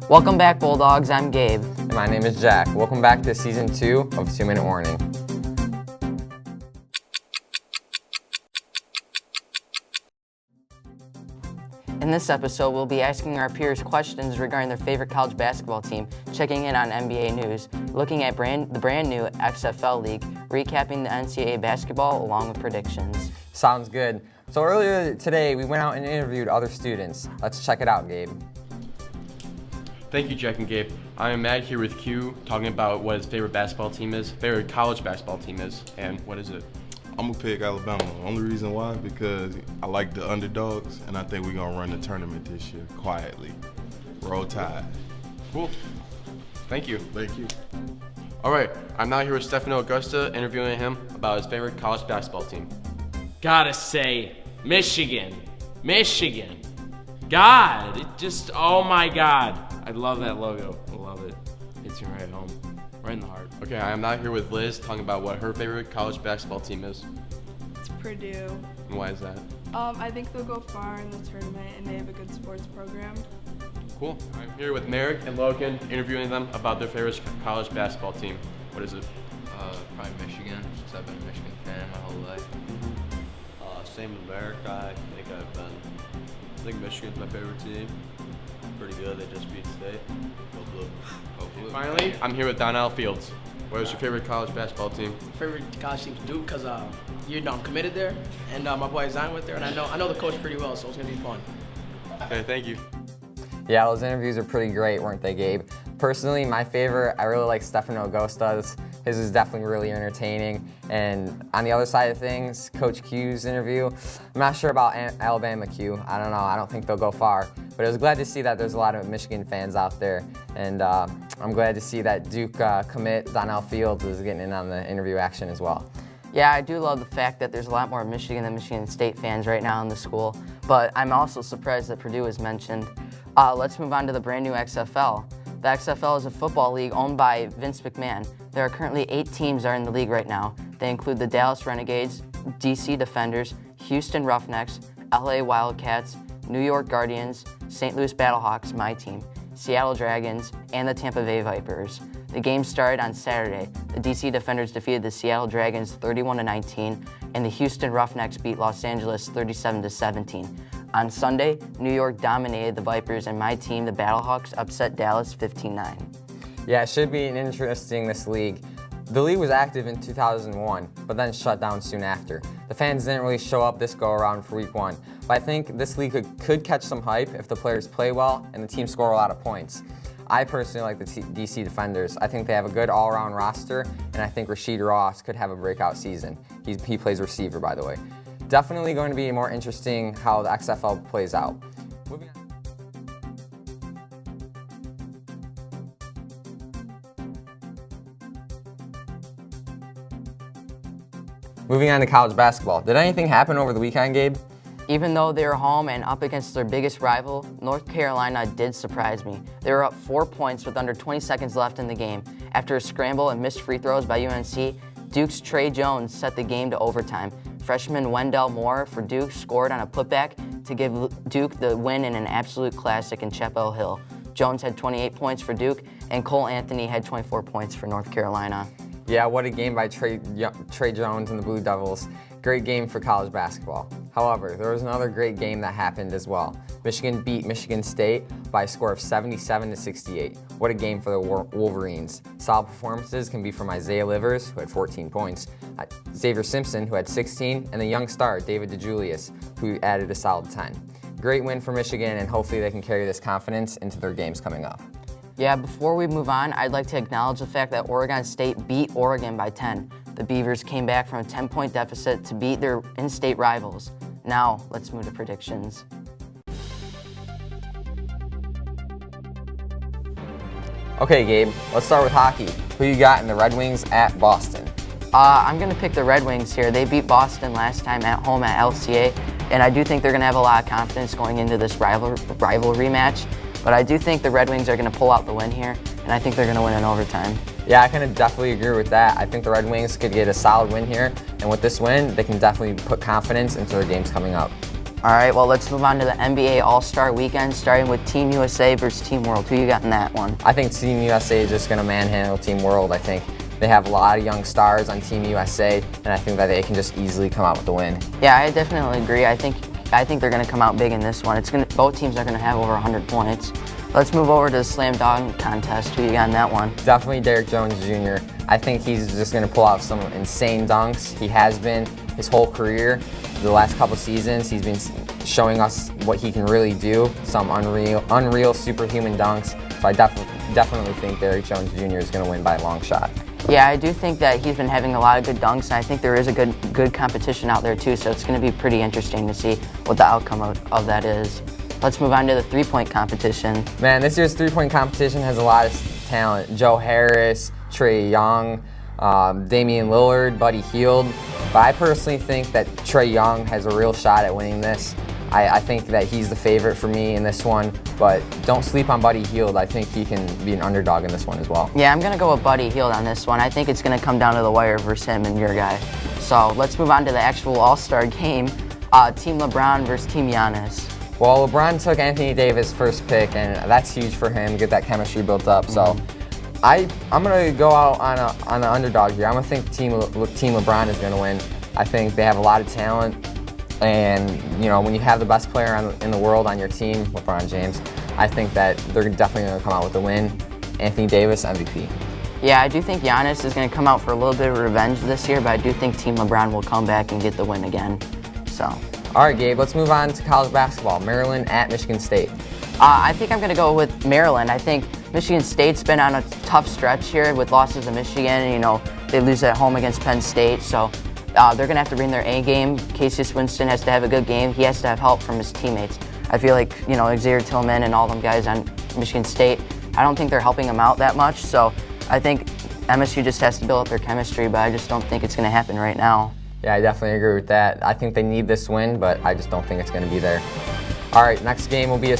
Welcome back, Bulldogs. I'm Gabe. And my name is Jack. Welcome back to Season 2 of 2 Minute Warning. In this episode, we'll be asking our peers questions regarding their favorite college basketball team, checking in on NBA news, looking at the brand new XFL League, recapping the NCAA basketball along with predictions. Sounds good. So earlier today, we went out and interviewed other students. Let's check it out, Gabe. Thank you, Jack and Gabe. I am Matt here with Q, talking about what his favorite basketball team is, favorite college basketball team is, and what is it? I'm gonna pick Alabama. Only reason why, because I like the underdogs, and I think we're gonna run the tournament this year quietly. Roll Tide. Cool. Thank you. Thank you. All right, I'm now here with Stefano Augusta, interviewing him about his favorite college basketball team. Gotta say, Michigan. God, it just, oh my God. I love that logo. I love it. Hits me right home, right in the heart. Okay, I am now here with Liz, talking about what her favorite college basketball team is. It's Purdue. And why is that? I think they'll go far in the tournament and they have a good sports program. Cool. I'm here with Merrick and Logan, interviewing them about their favorite college basketball team. What is it? Probably Michigan, since I've been a Michigan fan my whole life. Same in America. I think Michigan's my favorite team. Pretty good. They just beat State. Go blue. Go blue. Finally, I'm here with Donnell Fields. What is your favorite college basketball team? Favorite college team's Duke because I'm committed there, and my boy Zion went there, and I know the coach pretty well, so it's gonna be fun. Okay, thank you. Yeah, those interviews are pretty great, weren't they, Gabe? Personally, my favorite, I really like Stefano Augusta's. His is definitely really entertaining. And on the other side of things, Coach Q's interview, I'm not sure about Alabama Q. I don't know. I don't think they'll go far. But I was glad to see that there's a lot of Michigan fans out there. And I'm glad to see that Duke commit Donnell Fields is getting in on the interview action as well. Yeah, I do love the fact that there's a lot more Michigan than Michigan State fans right now in the school, but I'm also surprised that Purdue is mentioned. Let's move on to the brand new XFL. The XFL is a football league owned by Vince McMahon. There are currently 8 teams that are in the league right now. They include the Dallas Renegades, DC Defenders, Houston Roughnecks, LA Wildcats, New York Guardians, St. Louis Battlehawks, my team, Seattle Dragons, and the Tampa Bay Vipers. The game started on Saturday. The DC Defenders defeated the Seattle Dragons 31-19, and the Houston Roughnecks beat Los Angeles 37-17. On Sunday, New York dominated the Vipers, and my team, the Battlehawks, upset Dallas 15-9. Yeah, it should be interesting, this league. The league was active in 2001, but then shut down soon after. The fans didn't really show up this go-around for week 1, but I think this league could catch some hype if the players play well and the team score a lot of points. I personally like the DC Defenders. I think they have a good all-around roster, and I think Rasheed Ross could have a breakout season. He plays receiver, by the way. Definitely going to be more interesting how the XFL plays out. Moving on to college basketball. Did anything happen over the weekend, Gabe? Even though they were home and up against their biggest rival, North Carolina did surprise me. They were up 4 points with under 20 seconds left in the game. After a scramble and missed free throws by UNC, Duke's Trey Jones set the game to overtime. Freshman Wendell Moore for Duke scored on a putback to give Duke the win in an absolute classic in Chapel Hill. Jones had 28 points for Duke, and Cole Anthony had 24 points for North Carolina. Yeah, what a game by Trey Jones and the Blue Devils. Great game for college basketball. However, there was another great game that happened as well. Michigan beat Michigan State by a score of 77-68. What a game for the Wolverines. Solid performances can be from Isaiah Livers, who had 14 points, Xavier Simpson, who had 16, and the young star, David DeJulius, who added a solid 10. Great win for Michigan, and hopefully they can carry this confidence into their games coming up. Yeah, before we move on, I'd like to acknowledge the fact that Oregon State beat Oregon by 10. The Beavers came back from a 10-point deficit to beat their in-state rivals. Now, let's move to predictions. Okay, Gabe, let's start with hockey. Who you got in the Red Wings at Boston? I'm going to pick the Red Wings here. They beat Boston last time at home at LCA, and I do think they're going to have a lot of confidence going into this rivalry match. But I do think the Red Wings are going to pull out the win here, and I think they're going to win in overtime. Yeah, I can definitely agree with that. I think the Red Wings could get a solid win here, and with this win, they can definitely put confidence into their games coming up. All right, well, let's move on to the NBA All-Star Weekend, starting with Team USA versus Team World. Who you got in that one? I think Team USA is just going to manhandle Team World. I think they have a lot of young stars on Team USA, and I think that they can just easily come out with the win. Yeah, I definitely agree. I think they're going to come out big in this one. Both teams are going to have over 100 points. Let's move over to the slam dunk contest. Who you got in that one? Definitely Derrick Jones Jr. I think he's just going to pull out some insane dunks. He has been his whole career. The last couple seasons, he's been showing us what he can really do. Some unreal superhuman dunks. So I definitely think Derrick Jones Jr. is going to win by a long shot. Yeah, I do think that he's been having a lot of good dunks, and I think there is a good competition out there too, so it's going to be pretty interesting to see what the outcome of that is. Let's move on to the three-point competition. Man, this year's three-point competition has a lot of talent. Joe Harris, Trae Young, Damian Lillard, Buddy Hield. But I personally think that Trae Young has a real shot at winning this. I think that he's the favorite for me in this one, but don't sleep on Buddy Hield. I think he can be an underdog in this one as well. Yeah, I'm going to go with Buddy Hield on this one. I think it's going to come down to the wire versus him and your guy. So let's move on to the actual All-Star game, Team LeBron versus Team Giannis. Well, LeBron took Anthony Davis first pick, and that's huge for him, get that chemistry built up. So I'm going to go out on an underdog here. I'm going to think Team LeBron is going to win. I think they have a lot of talent. And, you know, when you have the best player in the world on your team, LeBron James, I think that they're definitely going to come out with the win. Anthony Davis, MVP. Yeah, I do think Giannis is going to come out for a little bit of revenge this year, but I do think Team LeBron will come back and get the win again. So. All right, Gabe, let's move on to college basketball. Maryland at Michigan State. I think I'm going to go with Maryland. I think Michigan State's been on a tough stretch here with losses to Michigan. You know, they lose at home against Penn State, so they're going to have to bring their A game. Cassius Winston has to have a good game. He has to have help from his teammates. I feel like, you know, Xavier Tillman and all them guys on Michigan State, I don't think they're helping them out that much. So I think MSU just has to build up their chemistry, but I just don't think it's going to happen right now. Yeah, I definitely agree with that. I think they need this win, but I just don't think it's going to be there. All right, next game we'll be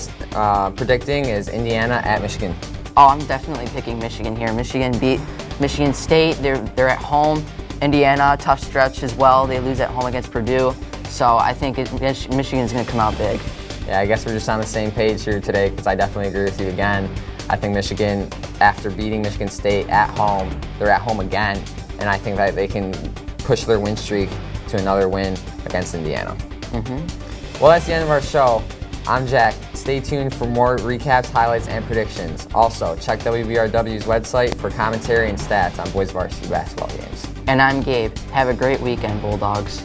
predicting is Indiana at Michigan. Oh, I'm definitely picking Michigan here. Michigan beat Michigan State. They're at home. Indiana, tough stretch as well. They lose at home against Purdue. So I think Michigan's going to come out big. Yeah, I guess we're just on the same page here today because I definitely agree with you again. I think Michigan, after beating Michigan State at home, they're at home again, and I think that they can push their win streak to another win against Indiana. Well, that's the end of our show. I'm Jack. Stay tuned for more recaps, highlights, and predictions. Also, check WBRW's website for commentary and stats on boys varsity basketball games. And I'm Gabe. Have a great weekend, Bulldogs.